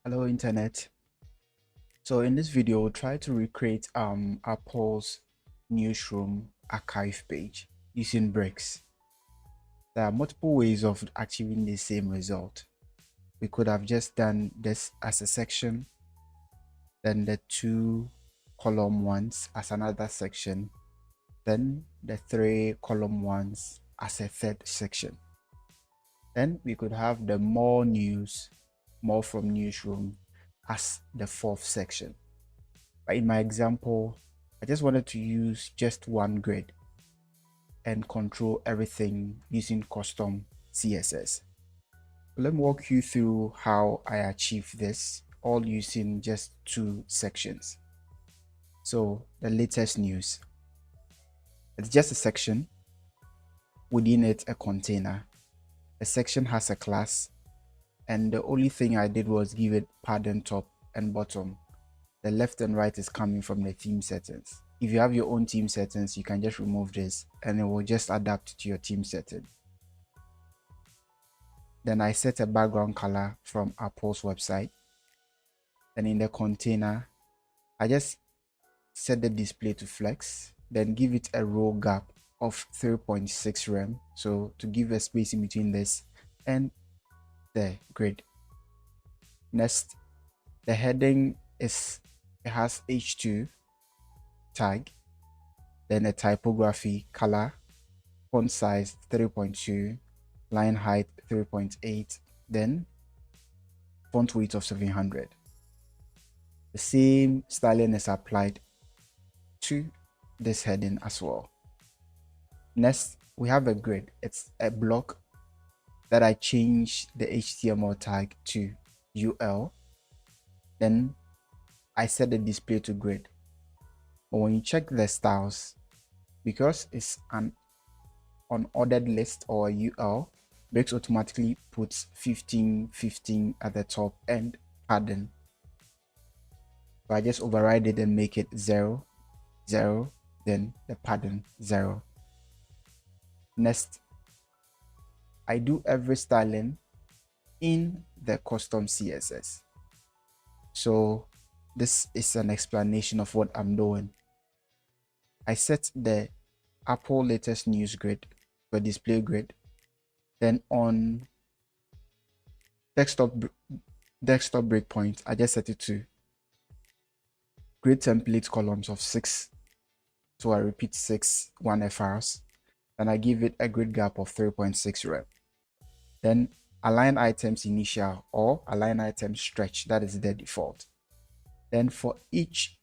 Hello internet. So in this video we'll try to recreate Apple's Newsroom archive page using bricks. There are multiple ways of achieving the same result. We could have just done this as a section, then the two column ones as another section, then the three column ones as a third section. Then we could have the more news, more from Newsroom as the fourth section. But in my example, I just wanted to use just one grid and control everything using custom CSS. Let me walk you through how I achieve this, all using just two sections. So the latest news, it's just a section, within it a container. The section has a class, and the only thing I did was give it padding top and bottom. The left and right is coming from the theme settings. If you have your own theme settings, you can just remove this and it will just adapt to your theme setting. Then I set a background color from Apple's website. And in the container, I just set the display to flex, then give it a row gap of 3.6 rem. So to give a space in between this and the grid. Next, the heading it has H2 tag, then a typography, color, font size 3.2, line height 3.8, then font weight of 700. The same styling is applied to this heading as well. Next, we have a grid. It's a block that I change the HTML tag to UL. Then I set the display to grid. But when you check the styles, because it's an unordered list or UL, Bricks automatically puts 15 at the top and padding. So I just override it and make it 0, 0, then the padding 0. Next, I do every styling in the custom CSS. So this is an explanation of what I'm doing. I set the Apple latest news grid for display grid. Then on desktop breakpoint, I just set it to grid template columns of 6. So I repeat 6 1FRs. And I give it a grid gap of 3.6 rep. Then align items initial or align items stretch, that is the default. Then for each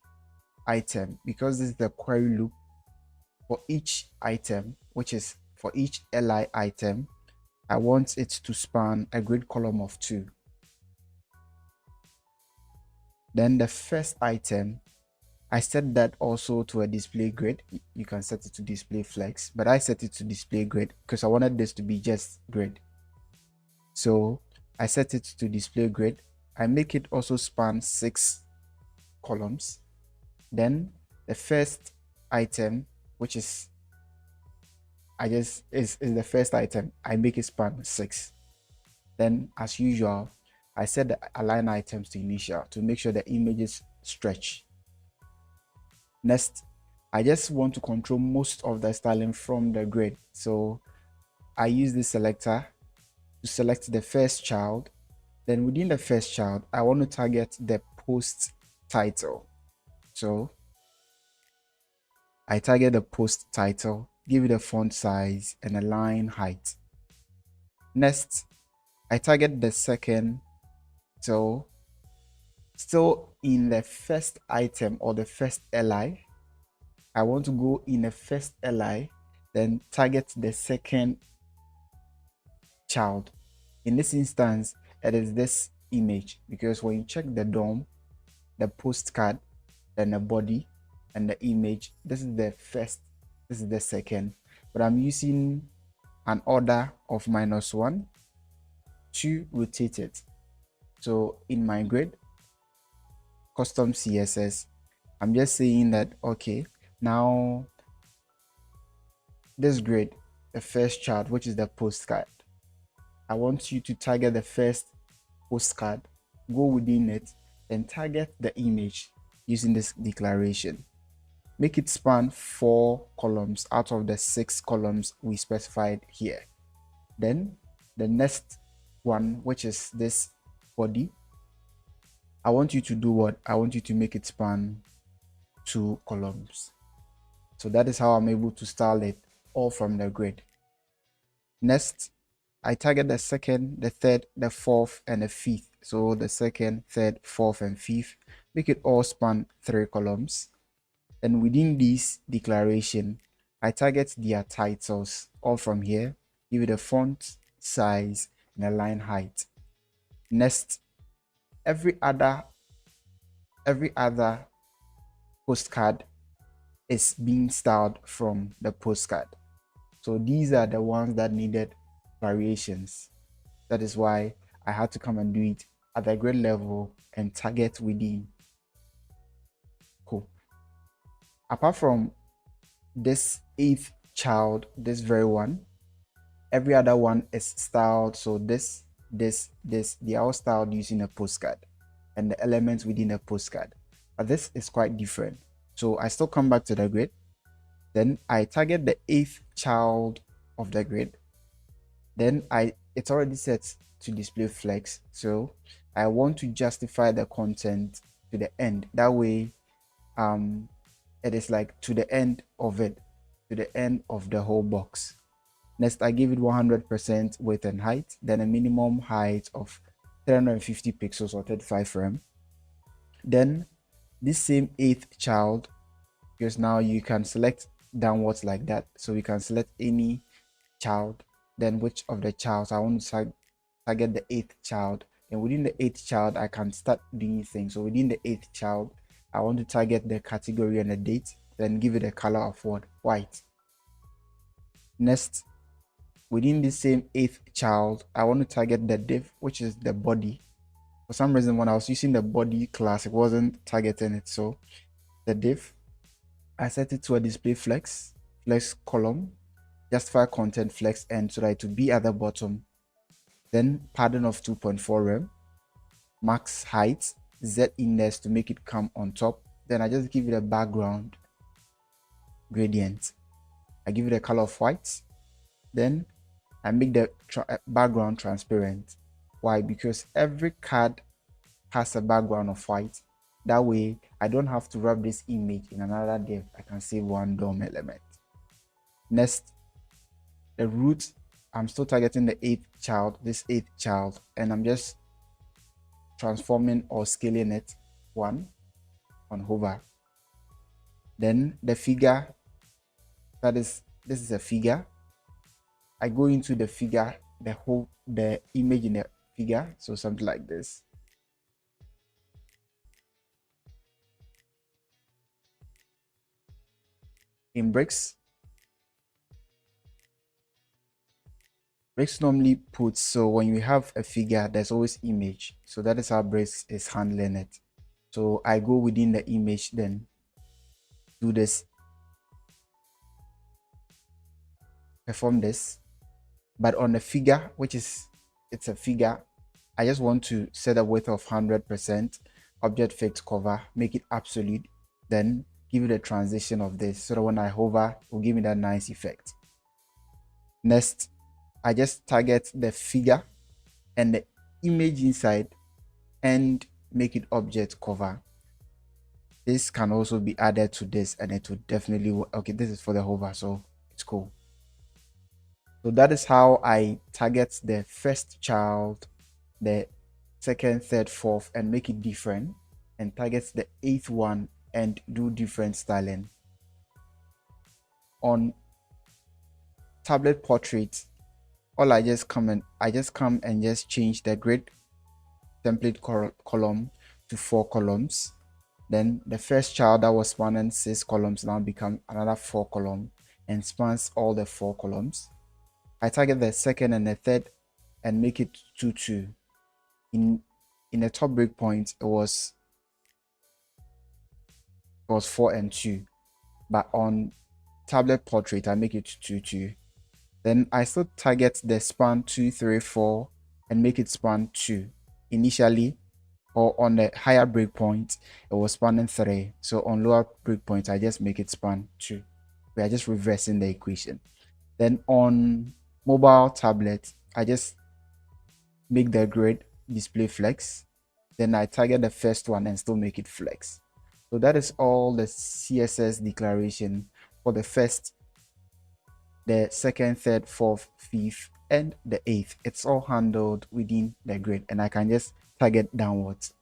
item, because this is the query loop, for each item, which is for each li item, I want it to span a grid column of 2. Then the first item, I set that also to a display grid. You can set it to display flex, but I set it to display grid because I wanted this to be just grid. So I set it to display grid. I make it also span 6 columns. Then the first item, which is the first item, I make it span 6. Then as usual, I set the align items to initial to make sure the images stretch. Next, I just want to control most of the styling from the grid. So I use this selector to select the first child. Then within the first child, I want to target the post title. So I target the post title, give it a font size and a line height. Next, I target the second. So still in the first item or the first li, I want to go in the first li, then target the second child. In this instance, it is this image, because when you check the DOM, the postcard, then the body and the image, this is the first, this is the second, but I'm using an order of -1 to rotate it. So in my grid, custom CSS, I'm just saying that, okay, now this grid, the first chart, which is the postcard, I want you to target the first postcard go within it, then target the image using this declaration. Make it span 4 columns out of the 6 columns we specified here. Then the next one, which is this body, I want you to do what? I want you to make it span 2 columns. So that is how I'm able to style it all from the grid. Next, I target the second, the third, the fourth, and the fifth. So the second, third, fourth, and fifth. Make it all span 3 columns. And within this declaration, I target their titles all from here. Give it a font size and a line height. Next, every other postcard is being styled from the postcard. So these are the ones that needed variations. That is why I had to come and do it at the grid level and target within. Cool. Apart from this 8th child, this very one, every other one is styled. So this, they are all styled using a postcard and the elements within a postcard. But this is quite different. So I still come back to the grid. Then I target the 8th child of the grid. Then it's already set to display flex. So I want to justify the content to the end. That way, it is like to the end of it, to the end of the whole box. Next, I give it 100% width and height, then a minimum height of 350 pixels or 35 frame. Then this same 8th child, because now you can select downwards like that. So we can select any child, then which of the childs I want to target the 8th child. And within the 8th child, I can start doing things. So within the 8th child, I want to target the category and the date, then give it a color of what? White. Next, within the same 8th child, I want to target the div, which is the body. For some reason, when I was using the body class, it wasn't targeting it. So the div, I set it to a display flex column, justify content flex end so that it will be at the bottom. Then padding of 2.4 rem, max height, Z index to make it come on top. Then I just give it a background gradient. I give it a color of white. Then I make the background transparent. Why? Because every card has a background of white. That way, I don't have to wrap this image in another div. I can save one DOM element. Next, the root, I'm still targeting the 8th child, this 8th child, and I'm just transforming or scaling it 1 on hover. Then the figure, this is a figure. I go into the figure, the image in the figure, so something like this. In bricks normally puts, so when you have a figure, there's always image. So that is how bricks is handling it. So I go within the image, then do this, perform this. But on the figure, which is, it's a figure, I just want to set a width of 100%, object fixed cover, make it absolute, then give it a transition of this so that when I hover, it will give me that nice effect. Next, I just target the figure and the image inside and make it object cover. This can also be added to this and it will definitely work. Okay, this is for the hover, so it's cool. So that is how I target the first child, the second, third, fourth, and make it different, and target the 8th one and do different styling. On tablet portrait, all I just come and just change the grid template column to 4 columns. Then the first child that was spanning 6 columns now become another 4 column and spans all the 4 columns. I target the second and the third and make it 2 2. In the top breakpoint, it was 4 and 2, but on tablet portrait I make it 2 2. Then I still target the span 2 3 4 and make it span 2. Initially or on the higher breakpoint, it was spanning 3. So on lower breakpoint, I just make it span 2. We are just reversing the equation. Then on mobile tablet, I just make the grid display flex. Then I target the first one and still make it flex. So that is all the CSS declaration for the first, the second, third, fourth, fifth, and the 8th. It's all handled within the grid, and I can just target downwards.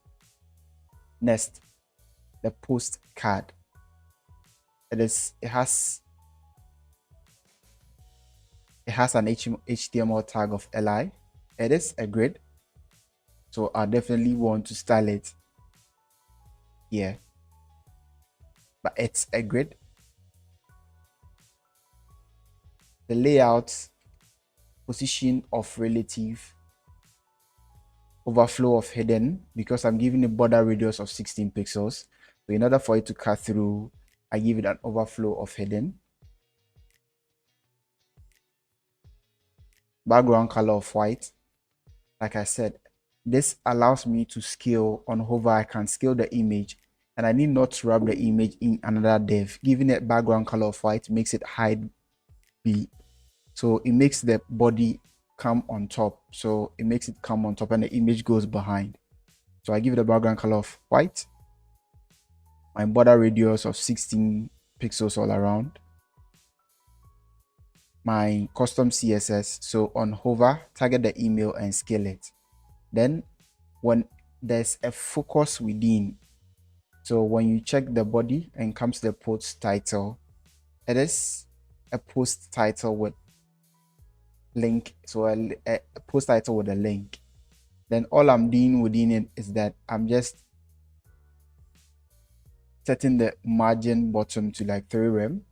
Next, the post card. It has an HTML tag of li. It is a grid, so I definitely want to style it here, but it's a grid. The layout, position of relative, overflow of hidden, because I'm giving a border radius of 16 pixels. So in order for it to cut through, I give it an overflow of hidden. Background color of white. Like I said, this allows me to scale on hover. I can scale the image, and I need not to wrap the image in another div. Giving it background color of white makes it hide B. So it makes the body come on top. So it makes it come on top and the image goes behind. So I give it a background color of white. My border radius of 16 pixels all around. My custom CSS. So on hover, target the email and scale it. Then when there's a focus within, so when you check the body and comes to the post title, it is a post title with link. So a post title with a link. Then all I'm doing within it is that I'm just setting the margin bottom to like 3 rem.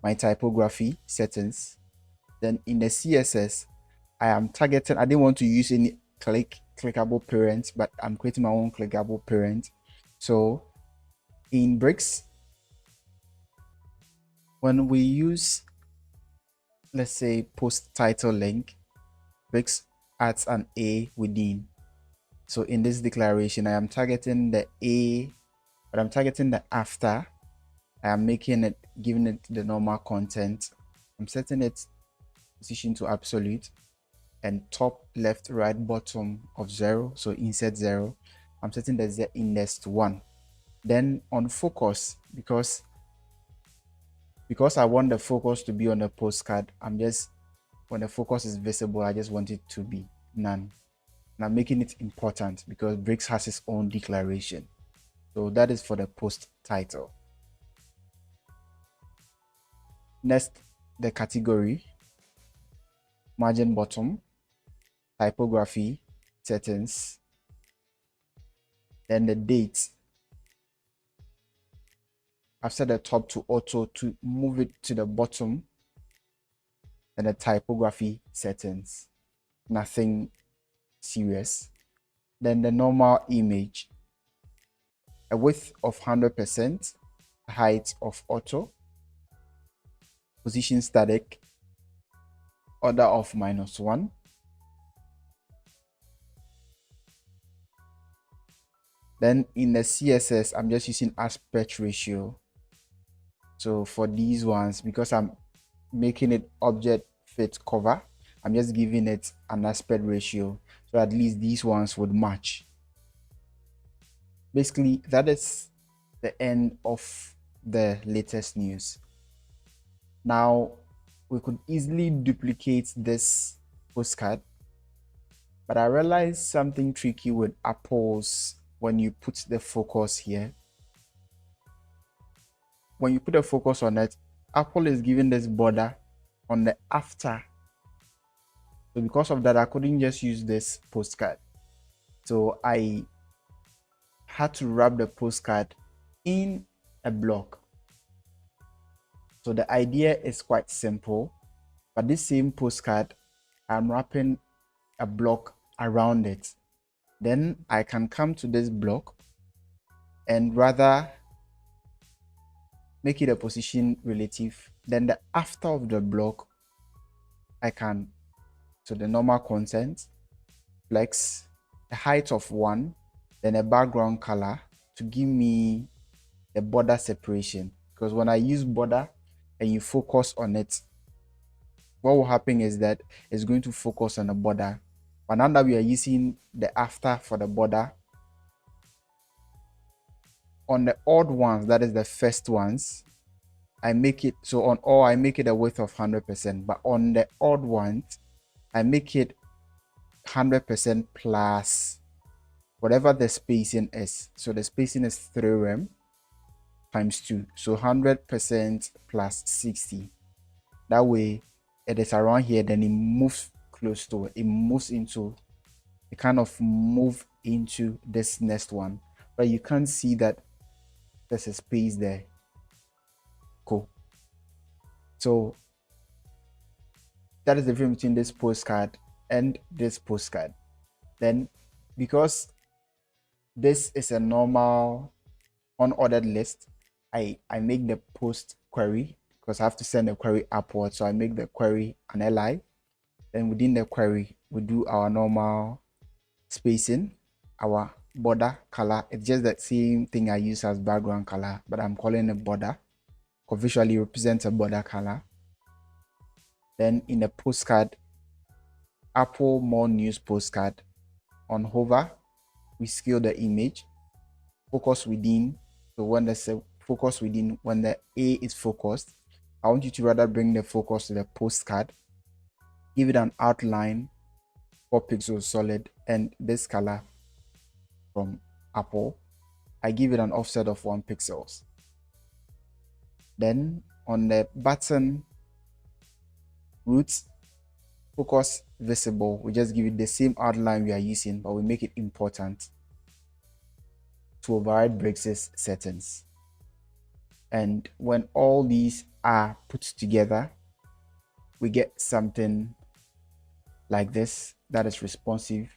My typography settings. Then in the CSS, I am targeting, I didn't want to use any clickable parent, but I'm creating my own clickable parent. So in Bricks, when we use, let's say, post title link, Bricks adds an A within. So in this declaration, I am targeting the A, but I'm targeting the after. I am making it, giving it the normal content. I'm setting its position to absolute and top, left, right, bottom of 0. So insert 0. I'm setting the Z index to 1. Then on focus, because I want the focus to be on the postcard, I'm just, when the focus is visible, I just want it to be none. And I'm making it important because Bricks has its own declaration. So that is for the post title. Next, the category, margin bottom, typography, settings, then the date. I've set the top to auto to move it to the bottom, and the typography settings, nothing serious. Then the normal image, a width of 100%, height of auto, position static, order of -1. Then in the CSS, I'm just using aspect ratio. So for these ones, because I'm making it object fit cover, I'm just giving it an aspect ratio, so at least these ones would match. Basically, that is the end of the latest news. Now, we could easily duplicate this postcard, but I realized something tricky with Apple's when you put the focus here. When you put a focus on it, Apple is giving this border on the after. So because of that, I couldn't just use this postcard. So I had to wrap the postcard in a block. So the idea is quite simple, but this same postcard, I'm wrapping a block around it. Then I can come to this block and rather make it a position relative. Then the after of the block, I can, so the normal content, flex, a height of 1, then a background color to give me the border separation. Because when I use border and you focus on it, what will happen is that it's going to focus on the border. But now that we are using the after for the border, on the odd ones, that is the first ones, I make it, so on all, I make it a width of 100%, but on the odd ones, I make it 100% plus whatever the spacing is. So the spacing is 3 rem times 2. So 100% plus 60. That way, it is around here, then it moves close to it. It moves into, it kind of move into this next one. But you can't see that there's a space there. Cool. So that is the difference between this postcard and this postcard. Then, because this is a normal unordered list, I make the post query because I have to send a query upward. So I make the query an li. Then within the query, we do our normal spacing, our border color. It's just the same thing I use as background color, but I'm calling it border. Visually represents a border color. Then in the postcard, Apple More News postcard, on hover, we scale the image, focus within. So when there's a focus within, when the A is focused, I want you to rather bring the focus to the postcard, give it an outline, 4 pixels solid, and this color from Apple, I give it an offset of 1 pixels. Then on the button roots, focus visible, we just give it the same outline we are using, but we make it important to override Bricks' settings. And when all these are put together, we get something like this that is responsive.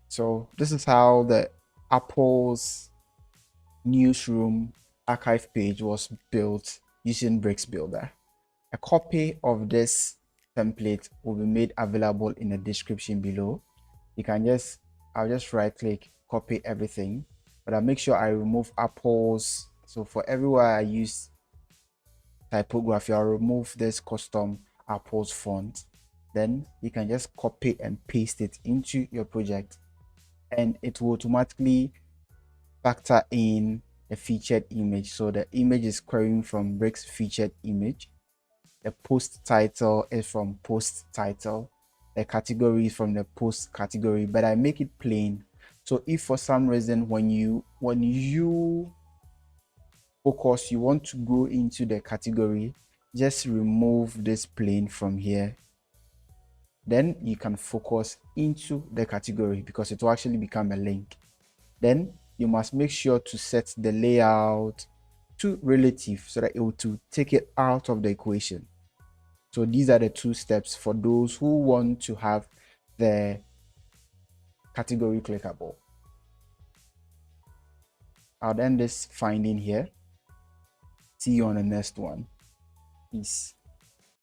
So this is how the Apple's Newsroom archive page was built using bricksbuilder. A copy of this template will be made available in the description below. You can I'll just right click, copy everything, but I'll make sure I remove Apple's. So for everywhere I use typography, I'll remove this custom Apple's font. Then you can just copy and paste it into your project, and it will automatically factor in a featured image. So the image is querying from Bricks featured image. The post title is from post title. The category is from the post category, but I make it plain. So if for some reason when you focus, you want to go into the category, just remove this plain from here. Then you can focus into the category because it will actually become a link. Then you must make sure to set the layout to relative so that it will take it out of the equation. So these are the 2 steps for those who want to have the category clickable. I'll end this finding here. See you on the next one. Peace.